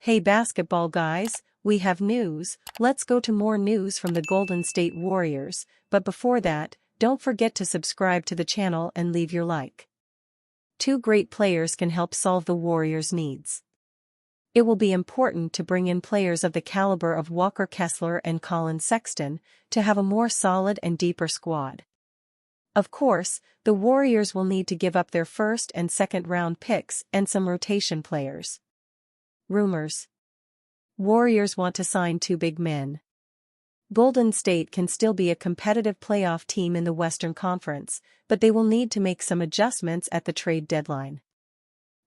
Hey basketball guys, we have news. Let's go to more news from the Golden State Warriors, but before that, don't forget to subscribe to the channel and leave your like. Two great players can help solve the Warriors' needs. It will be important to bring in players of the caliber of Walker Kessler and Collin Sexton to have a more solid and deeper squad. Of course, the Warriors will need to give up their first and second round picks and some rotation players. Rumors. Warriors want to sign two big men. Golden State can still be a competitive playoff team in the Western Conference, but they will need to make some adjustments at the trade deadline.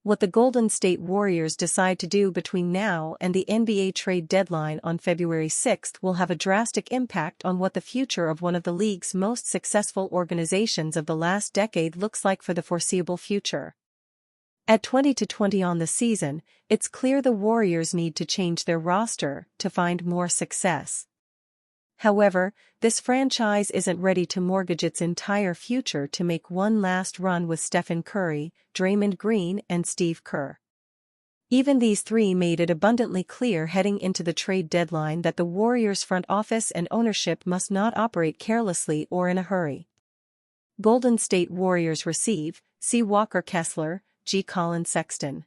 What the Golden State Warriors decide to do between now and the NBA trade deadline on February 6 will have a drastic impact on what the future of one of the league's most successful organizations of the last decade looks like for the foreseeable future. At 20-20 on the season, it's clear the Warriors need to change their roster to find more success. However, this franchise isn't ready to mortgage its entire future to make one last run with Stephen Curry, Draymond Green and Steve Kerr. Even these three made it abundantly clear heading into the trade deadline that the Warriors' front office and ownership must not operate carelessly or in a hurry. Golden State Warriors receive, C. Walker Kessler, G. Collin Sexton.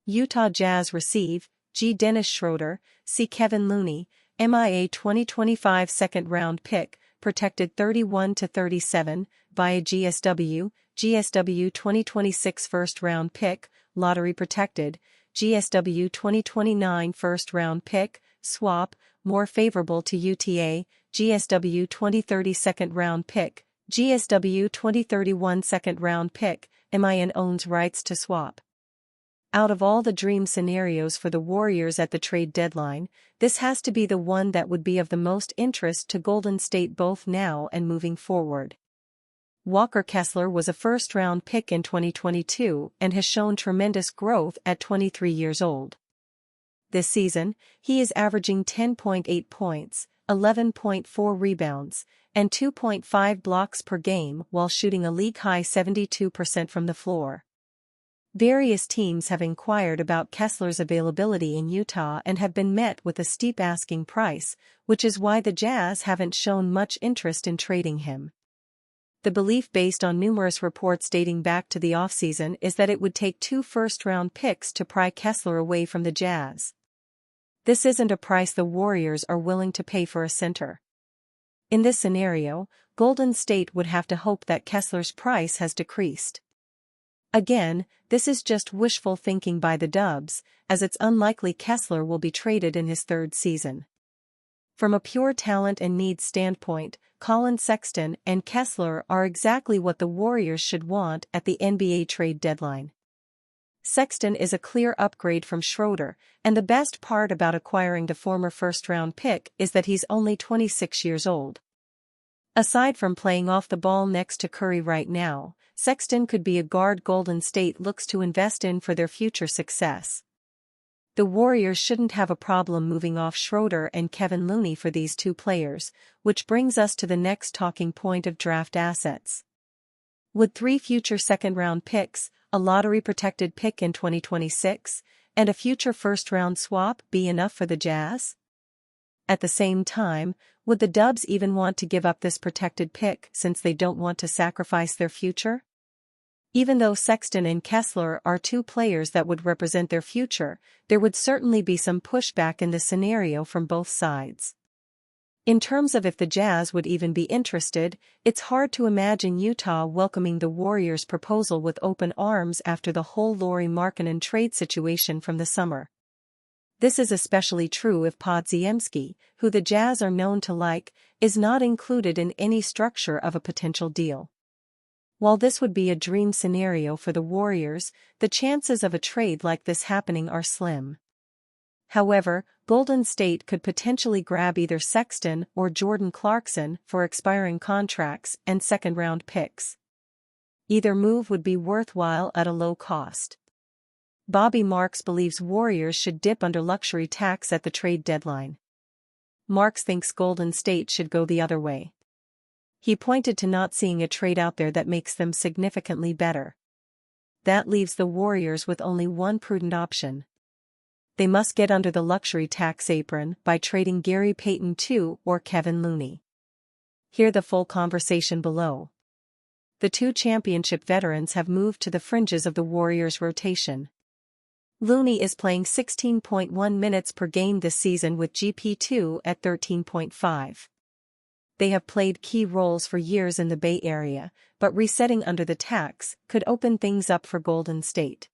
Utah Jazz receive, G. Dennis Schroeder, C. Kevin Looney, MIA 2025 second-round pick, protected 31-37, via GSW, GSW 2026 first-round pick, lottery protected, GSW 2029 first-round pick, swap, more favorable to UTA, GSW 2030 second-round pick, GSW 2031 second-round pick, MIN owns rights to swap. Out of all the dream scenarios for the Warriors at the trade deadline, this has to be the one that would be of the most interest to Golden State both now and moving forward. Walker Kessler was a first-round pick in 2022 and has shown tremendous growth at 23 years old. This season, he is averaging 10.8 points, 11.4 rebounds, and 2.5 blocks per game while shooting a league-high 72% from the floor. Various teams have inquired about Kessler's availability in Utah and have been met with a steep asking price, which is why the Jazz haven't shown much interest in trading him. The belief based on numerous reports dating back to the offseason is that it would take 2 first-round picks to pry Kessler away from the Jazz. This isn't a price the Warriors are willing to pay for a center. In this scenario, Golden State would have to hope that Kessler's price has decreased. Again, this is just wishful thinking by the Dubs, as it's unlikely Kessler will be traded in his third season. From a pure talent and needs standpoint, Collin Sexton and Kessler are exactly what the Warriors should want at the NBA trade deadline. Sexton is a clear upgrade from Schroeder, and the best part about acquiring the former first-round pick is that he's only 26 years old. Aside from playing off the ball next to Curry right now, Sexton could be a guard Golden State looks to invest in for their future success. The Warriors shouldn't have a problem moving off Schroeder and Kevin Looney for these two players, which brings us to the next talking point of draft assets. Would 3 future second-round picks, a lottery-protected pick in 2026, and a future first-round swap be enough for the Jazz? At the same time, would the Dubs even want to give up this protected pick since they don't want to sacrifice their future? Even though Sexton and Kessler are two players that would represent their future, there would certainly be some pushback in this scenario from both sides. In terms of if the Jazz would even be interested, it's hard to imagine Utah welcoming the Warriors' proposal with open arms after the whole Lauri Markkanen trade situation from the summer. This is especially true if Podziemski, who the Jazz are known to like, is not included in any structure of a potential deal. While this would be a dream scenario for the Warriors, the chances of a trade like this happening are slim. However, Golden State could potentially grab either Sexton or Jordan Clarkson for expiring contracts and second-round picks. Either move would be worthwhile at a low cost. Bobby Marks believes Warriors should dip under luxury tax at the trade deadline. Marks thinks Golden State should go the other way. He pointed to not seeing a trade out there that makes them significantly better. That leaves the Warriors with only one prudent option. They must get under the luxury tax apron by trading Gary Payton II or Kevin Looney. Hear the full conversation below. The two championship veterans have moved to the fringes of the Warriors' rotation. Looney is playing 16.1 minutes per game this season with GP2 at 13.5. They have played key roles for years in the Bay Area, but resetting under the tax could open things up for Golden State.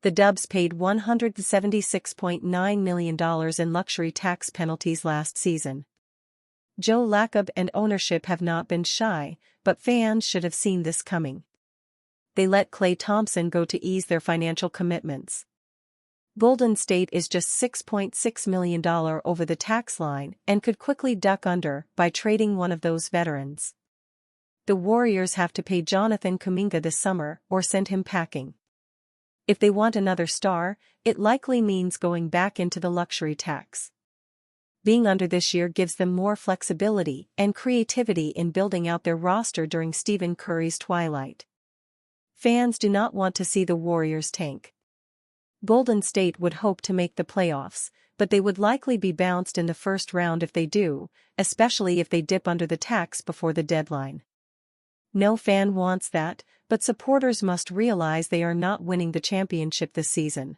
The Dubs paid $176.9 million in luxury tax penalties last season. Joe Lacob and ownership have not been shy, but fans should have seen this coming. They let Klay Thompson go to ease their financial commitments. Golden State is just $6.6 million over the tax line and could quickly duck under by trading one of those veterans. The Warriors have to pay Jonathan Kuminga this summer or send him packing. If they want another star, it likely means going back into the luxury tax. Being under this year gives them more flexibility and creativity in building out their roster during Stephen Curry's twilight. Fans do not want to see the Warriors tank. Golden State would hope to make the playoffs, but they would likely be bounced in the first round if they do, especially if they dip under the tax before the deadline. No fan wants that, but supporters must realize they are not winning the championship this season.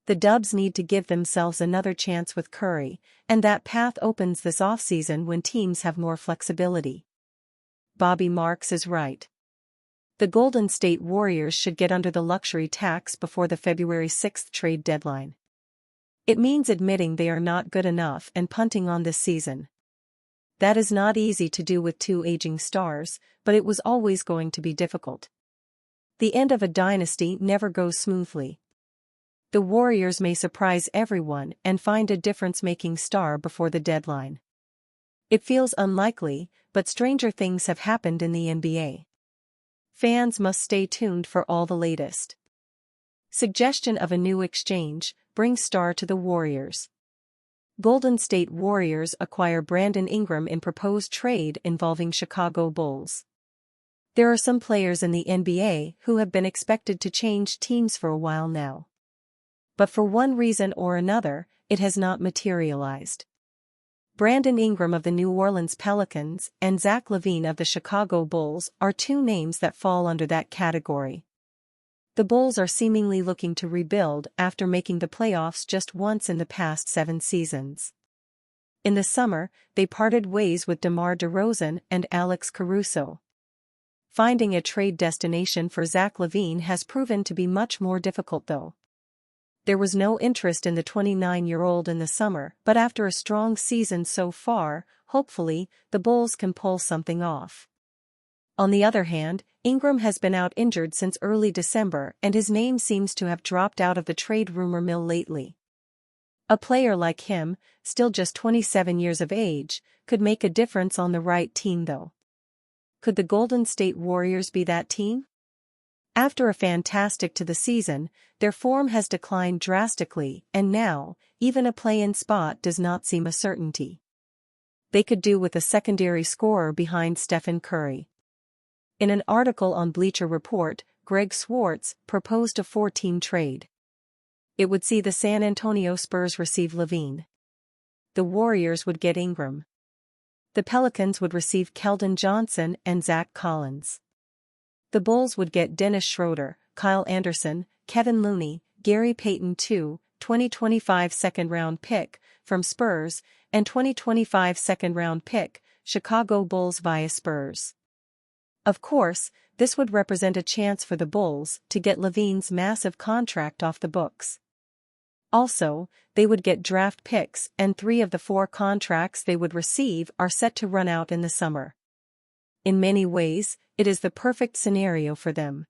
The Dubs need to give themselves another chance with Curry, and that path opens this offseason when teams have more flexibility. Bobby Marks is right. The Golden State Warriors should get under the luxury tax before the February 6 trade deadline. It means admitting they are not good enough and punting on this season. That is not easy to do with two aging stars, but it was always going to be difficult. The end of a dynasty never goes smoothly. The Warriors may surprise everyone and find a difference-making star before the deadline. It feels unlikely, but stranger things have happened in the NBA. Fans must stay tuned for all the latest. Suggestion of a new exchange: bring star to the Warriors. Golden State Warriors acquire Brandon Ingram in proposed trade involving Chicago Bulls. There are some players in the NBA who have been expected to change teams for a while now. But for one reason or another, it has not materialized. Brandon Ingram of the New Orleans Pelicans and Zach LaVine of the Chicago Bulls are two names that fall under that category. The Bulls are seemingly looking to rebuild after making the playoffs just once in the past 7 seasons. In the summer, they parted ways with DeMar DeRozan and Alex Caruso. Finding a trade destination for Zach LaVine has proven to be much more difficult though. There was no interest in the 29-year-old in the summer, but after a strong season so far, hopefully, the Bulls can pull something off. On the other hand, Ingram has been out injured since early December and his name seems to have dropped out of the trade rumor mill lately. A player like him, still just 27 years of age, could make a difference on the right team though. Could the Golden State Warriors be that team? After a fantastic to the season, their form has declined drastically and now, even a play-in spot does not seem a certainty. They could do with a secondary scorer behind Stephen Curry. In an article on Bleacher Report, Greg Swartz proposed a 4-team trade. It would see the San Antonio Spurs receive LaVine. The Warriors would get Ingram. The Pelicans would receive Keldon Johnson and Zach Collins. The Bulls would get Dennis Schroeder, Kyle Anderson, Kevin Looney, Gary Payton II, 2025 second-round pick, from Spurs, and 2025 second-round pick, Chicago Bulls via Spurs. Of course, this would represent a chance for the Bulls to get LaVine's massive contract off the books. Also, they would get draft picks and 3 of the 4 contracts they would receive are set to run out in the summer. In many ways, it is the perfect scenario for them.